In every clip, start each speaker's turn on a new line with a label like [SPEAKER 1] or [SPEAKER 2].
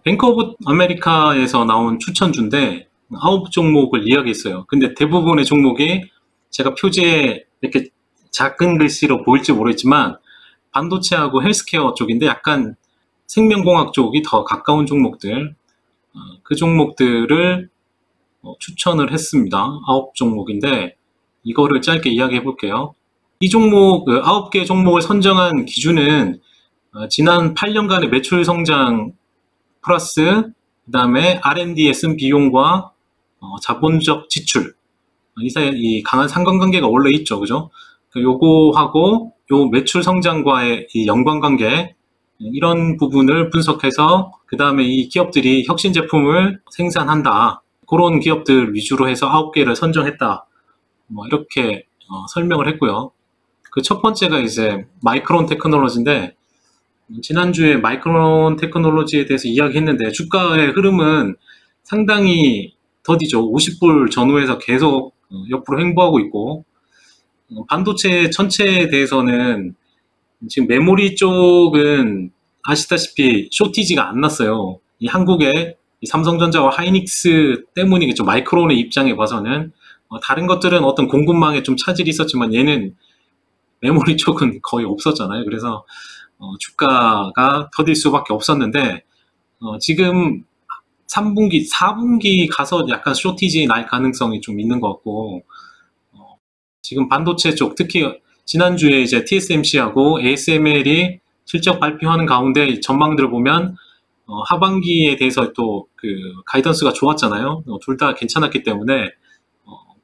[SPEAKER 1] 뱅크 오브 아메리카에서 나온 추천주인데 9종목을 이야기했어요. 근데 대부분의 종목이 제가 표지에 이렇게 작은 글씨로 보일지 모르겠지만 반도체하고 헬스케어 쪽인데 약간 생명공학 쪽이 더 가까운 종목들, 그 종목들을 추천을 했습니다. 9종목인데 이거를 짧게 이야기해 볼게요. 이 종목, 9개 종목을 선정한 기준은 지난 8년간의 매출 성장 플러스 그 다음에 R&D에 쓴 비용과 자본적 지출, 이 사이에 이 강한 상관관계가 원래 있죠, 그죠? 요거하고 요 매출 성장과의 이 연관관계, 이런 부분을 분석해서 그 다음에 이 기업들이 혁신 제품을 생산한다, 그런 기업들 위주로 해서 9개를 선정했다, 뭐 이렇게 설명을 했고요. 그 첫 번째가 이제 마이크론 테크놀로지인데, 지난주에 마이크론 테크놀로지에 대해서 이야기했는데 주가의 흐름은 상당히 더디죠. 50불 전후에서 계속 옆으로 횡보하고 있고, 반도체 전체에 대해서는 지금 메모리 쪽은 아시다시피 쇼티지가 안 났어요. 이 한국의 삼성전자와 하이닉스 때문이겠죠. 마이크론의 입장에 봐서는. 다른 것들은 어떤 공급망에 좀 차질이 있었지만 얘는 메모리 쪽은 거의 없었잖아요. 그래서 주가가 더딜 수밖에 없었는데, 지금 3분기, 4분기 가서 약간 쇼티지 날 가능성이 좀 있는 것 같고, 지금 반도체 쪽, 특히 지난주에 이제 TSMC하고 ASML이 실적 발표하는 가운데 전망들을 보면, 하반기에 대해서 또 그 가이던스가 좋았잖아요. 둘 다 괜찮았기 때문에,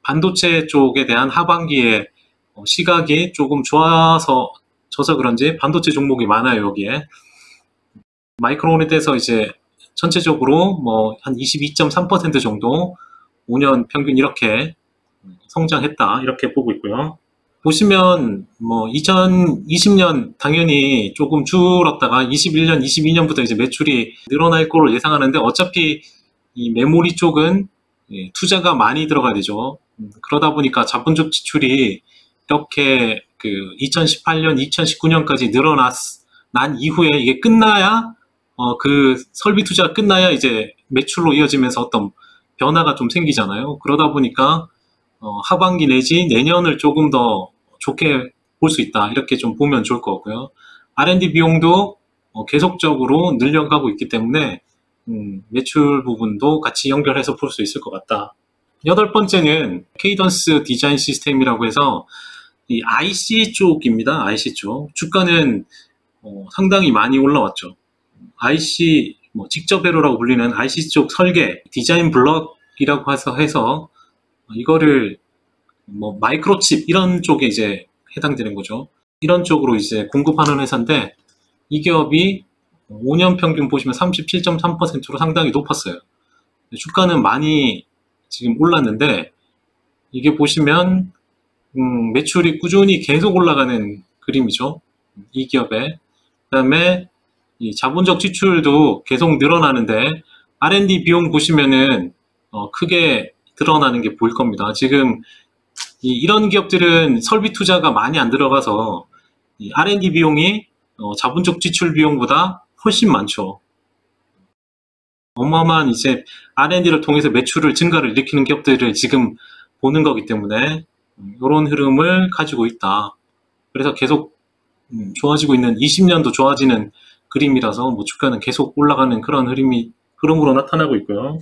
[SPEAKER 1] 반도체 쪽에 대한 하반기에 시각이 조금 좋아서 그런지 반도체 종목이 많아요, 여기에. 마이크론에 대해서 이제 전체적으로 뭐 한 22.3% 정도 5년 평균 이렇게 성장했다, 이렇게 보고 있고요. 보시면 뭐 2020년 당연히 조금 줄었다가 21년, 22년부터 이제 매출이 늘어날 거로 예상하는데, 어차피 이 메모리 쪽은 투자가 많이 들어가야 되죠. 그러다 보니까 자본적 지출이 이렇게 그 2018년, 2019년까지 난 이후에 이게 끝나야, 그 설비 투자가 끝나야 이제 매출로 이어지면서 어떤 변화가 좀 생기잖아요. 그러다 보니까 하반기 내지 내년을 조금 더 좋게 볼 수 있다, 이렇게 좀 보면 좋을 것 같고요. R&D 비용도 계속적으로 늘려가고 있기 때문에 매출 부분도 같이 연결해서 볼 수 있을 것 같다. 여덟 번째는 케이던스 디자인 시스템이라고 해서 이 IC 쪽입니다. IC 쪽 주가는 상당히 많이 올라왔죠. IC 직접 회로라고 불리는 IC 쪽 설계 디자인 블럭이라고 해서 이거를 마이크로칩 이런 쪽에 이제 해당되는 거죠. 이런 쪽으로 이제 공급하는 회사인데, 이 기업이 5년 평균 보시면 37.3%로 상당히 높았어요. 주가는 많이 지금 올랐는데, 이게 보시면 매출이 꾸준히 계속 올라가는 그림이죠, 이 기업에. 그 다음에 이 자본적 지출도 계속 늘어나는데, R&D 비용 보시면은 크게 드러나는 게 보일 겁니다. 지금 이런 기업들은 설비 투자가 많이 안 들어가서 이 R&D 비용이 자본적 지출 비용보다 훨씬 많죠. 어마어마한 이제 R&D를 통해서 매출을 증가를 일으키는 기업들을 지금 보는 거기 때문에 이런 흐름을 가지고 있다. 그래서 계속 좋아지고 있는, 20년도 좋아지는 그림이라서 주가는 계속 올라가는 그런 흐름으로 나타나고 있고요.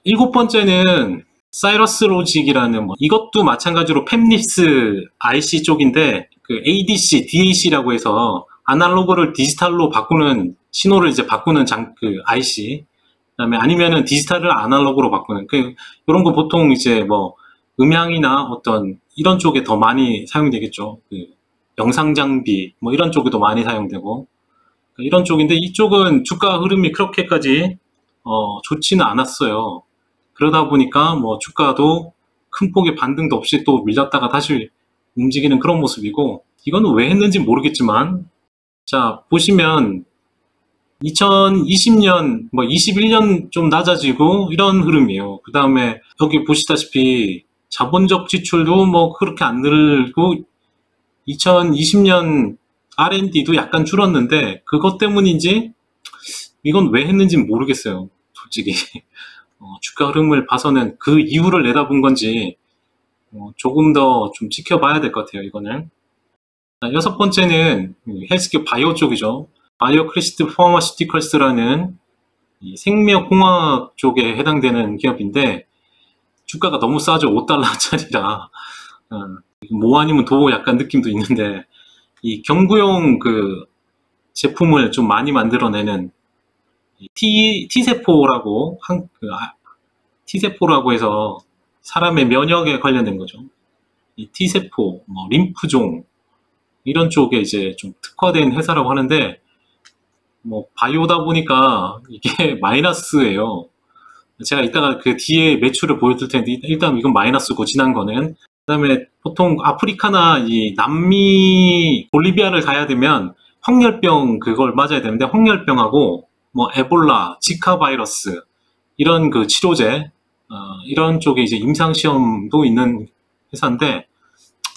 [SPEAKER 1] 일곱 번째는 사이러스 로직이라는 이것도 마찬가지로 팹립스 IC 쪽인데, 그 ADC, DAC라고 해서 아날로그를 디지털로 바꾸는, 신호를 이제 바꾸는 그 IC, 그다음에 아니면은 디지털을 아날로그로 바꾸는 이런 거 보통 이제 음향이나 어떤 이런 쪽에 더 많이 사용되겠죠. 그 영상 장비 이런 쪽에도 많이 사용되고 이런 쪽인데, 이쪽은 주가 흐름이 그렇게까지 좋지는 않았어요. 그러다 보니까 주가도 큰 폭의 반등도 없이 또 밀렸다가 다시 움직이는 그런 모습이고, 이거는 왜 했는지 모르겠지만, 자 보시면 2020년 21년 좀 낮아지고 이런 흐름이에요. 그 다음에 여기 보시다시피 자본적 지출도 그렇게 안 늘고, 2020년 R&D도 약간 줄었는데, 그것 때문인지 이건 왜 했는지는 모르겠어요. 솔직히. 주가 흐름을 봐서는 그 이유를 내다본 건지 조금 더 좀 지켜봐야 될 것 같아요, 이거는. 자, 여섯 번째는 헬스케어 바이오 쪽이죠. 바이오 크리스트 파마시티컬스라는 이 생명공학 쪽에 해당되는 기업인데 주가가 너무 싸죠. 5달러짜리라. 뭐 아니면 도 약간 느낌도 있는데 이 경구용 그 제품을 좀 많이 만들어내는 T세포라고 T세포라고 해서 사람의 면역에 관련된 거죠. 이 T세포, 뭐 림프종 이런 쪽에 이제 좀 특화된 회사라고 하는데 뭐 바이오다 보니까 이게 마이너스예요. 제가 이따가 그 뒤에 매출을 보여줄 텐데 일단 이건 마이너스고 지난 거는 그다음에 보통 아프리카나 이 남미 볼리비아를 가야 되면 황열병 그걸 맞아야 되는데 황열병하고 뭐 에볼라, 지카 바이러스 이런 그 치료제 이런 쪽에 이제 임상 시험도 있는 회사인데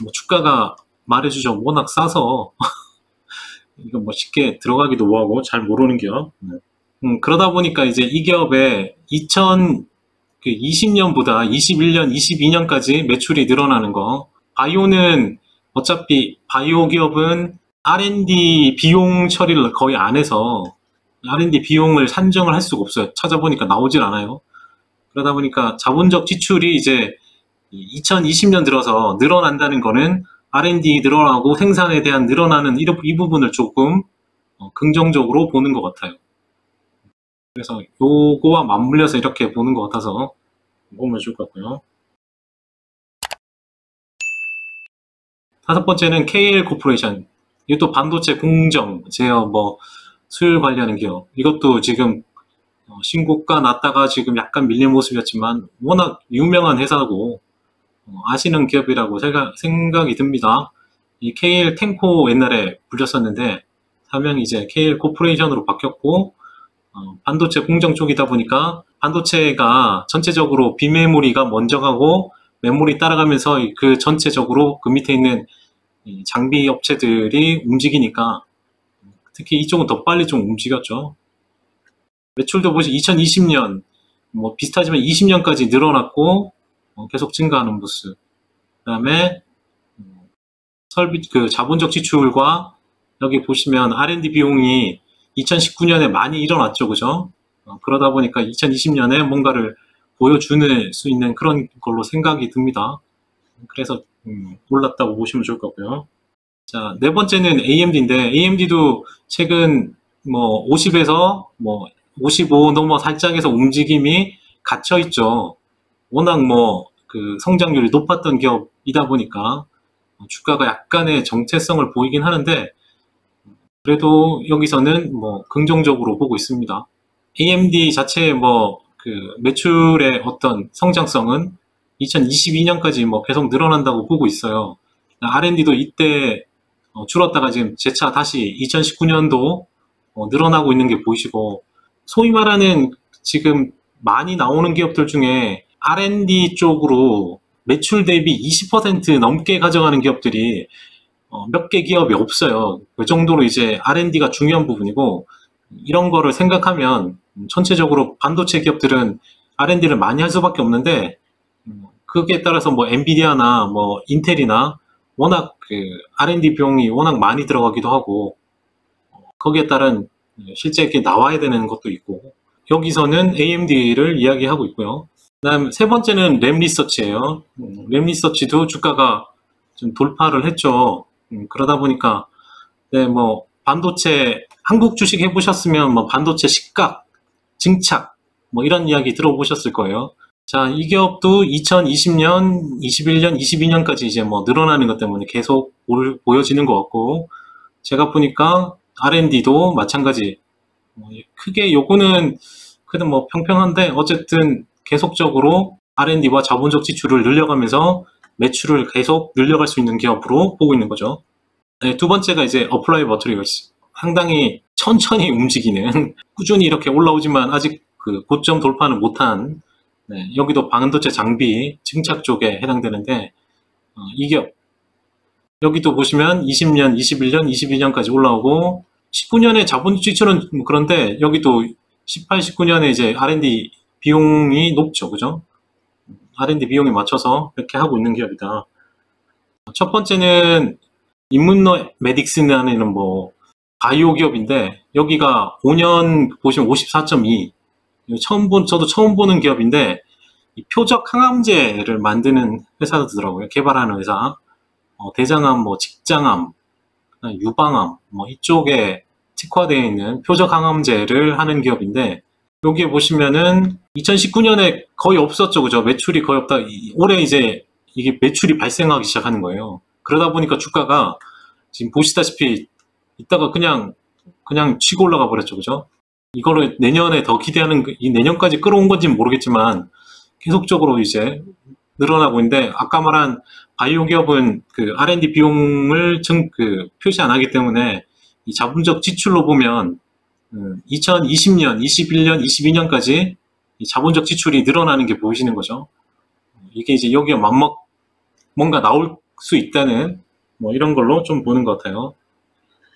[SPEAKER 1] 뭐 주가가 말해주죠. 워낙 싸서 이거 뭐 쉽게 들어가기도 뭐하고 잘 모르는 기업. 그러다 보니까 이제 이 기업에 2020년보다 21년, 22년까지 매출이 늘어나는 거. 바이오는 어차피 바이오 기업은 R&D 비용 처리를 거의 안 해서 R&D 비용을 산정을 할 수가 없어요. 찾아보니까 나오질 않아요. 그러다 보니까 자본적 지출이 이제 2020년 들어서 늘어난다는 거는 R&D 늘어나고 생산에 대한 늘어나는 이 부분을 조금 긍정적으로 보는 것 같아요. 그래서 요거와 맞물려서 이렇게 보는 것 같아서 보면 좋을 것 같고요. 다섯 번째는 KL 코퍼레이션. 이것도 반도체 공정, 제어, 뭐 수율 관리하는 기업. 이것도 지금 신고가 났다가 지금 약간 밀린 모습이었지만 워낙 유명한 회사고 아시는 기업이라고 생각이 듭니다. 이 KL 탱코 옛날에 불렸었는데 사명이 이제 KL 코퍼레이션으로 바뀌었고 반도체 공정 쪽이다 보니까 반도체가 전체적으로 비메모리가 먼저 가고 메모리 따라가면서 그 전체적으로 그 밑에 있는 장비 업체들이 움직이니까 특히 이쪽은 더 빨리 좀 움직였죠. 매출도 보시 2020년 뭐 비슷하지만 20년까지 늘어났고 계속 증가하는 모습. 그다음에 그 자본적 지출과 여기 보시면 R&D 비용이 2019년에 많이 일어났죠, 그죠? 그러다 보니까 2020년에 뭔가를 보여주는 수 있는 그런 걸로 생각이 듭니다. 그래서 올랐다고 보시면 좋을 것 같고요. 자, 네 번째는 AMD인데 AMD도 최근 뭐 50에서 뭐 55 넘어 살짝에서 움직임이 갇혀 있죠. 워낙 뭐 그 성장률이 높았던 기업이다 보니까 주가가 약간의 정체성을 보이긴 하는데 그래도 여기서는 뭐 긍정적으로 보고 있습니다. AMD 자체의 뭐 그 매출의 어떤 성장성은 2022년까지 뭐 계속 늘어난다고 보고 있어요. R&D도 이때 줄었다가 지금 재차 다시 2019년도 늘어나고 있는 게 보이시고 소위 말하는 지금 많이 나오는 기업들 중에 R&D 쪽으로 매출 대비 20% 넘게 가져가는 기업들이 몇 개 기업이 없어요. 그 정도로 이제 R&D가 중요한 부분이고 이런 거를 생각하면 전체적으로 반도체 기업들은 R&D를 많이 할 수밖에 없는데 그게 따라서 뭐 엔비디아나 뭐 인텔이나 워낙 그 R&D 비용이 워낙 많이 들어가기도 하고 거기에 따른 실제 이렇게 나와야 되는 것도 있고 여기서는 AMD를 이야기하고 있고요. 그다음 세 번째는 램 리서치예요. 램 리서치도 주가가 좀 돌파를 했죠. 그러다 보니까 네, 뭐 반도체 한국 주식 해보셨으면 뭐 반도체 시가, 증착 뭐 이런 이야기 들어보셨을 거예요. 자, 이 기업도 2020년, 21년, 22년까지 이제 뭐 늘어나는 것 때문에 계속 보여지는 것 같고 제가 보니까 R&D도 마찬가지. 크게 요거는 그래도 뭐 평평한데 어쨌든 계속적으로 R&D와 자본적 지출을 늘려가면서 매출을 계속 늘려갈 수 있는 기업으로 보고 있는 거죠. 네, 두 번째가 이제 어플라이 머티리얼스. 상당히 천천히 움직이는 꾸준히 이렇게 올라오지만 아직 그 고점 돌파는 못한 네, 여기도 반도체 장비 증착 쪽에 해당되는데 이 기업 여기도 보시면 20년, 21년, 22년까지 올라오고 19년에 자본 지출은 뭐 그런데 여기도 18, 19년에 이제 R&D 비용이 높죠. 그죠? R&D 비용에 맞춰서 이렇게 하고 있는 기업이다. 첫 번째는 인문노 메딕스라는 뭐 바이오 기업인데 여기가 5년 보시면 54.2. 저도 처음 보는 기업인데 이 표적 항암제를 만드는 회사더라고요. 개발하는 회사. 대장암, 뭐 직장암, 유방암, 뭐 이쪽에 특화되어 있는 표적 항암제를 하는 기업인데 여기에 보시면은 2019년에 거의 없었죠. 그죠? 매출이 거의 없다. 올해 이제 이게 매출이 발생하기 시작하는 거예요. 그러다 보니까 주가가 지금 보시다시피 이따가 그냥 치고 올라가 버렸죠. 그죠? 이거를 내년에 더 기대하는, 이 내년까지 끌어온 건지는 모르겠지만 계속적으로 이제 늘어나고 있는데 아까 말한 바이오 기업은 그 R&D 비용을 표시 안 하기 때문에 이 자본적 지출로 보면 2020년, 21년, 22년까지 이 자본적 지출이 늘어나는 게 보이시는 거죠. 이게 이제 여기에 뭔가 나올 수 있다는 뭐 이런 걸로 좀 보는 것 같아요.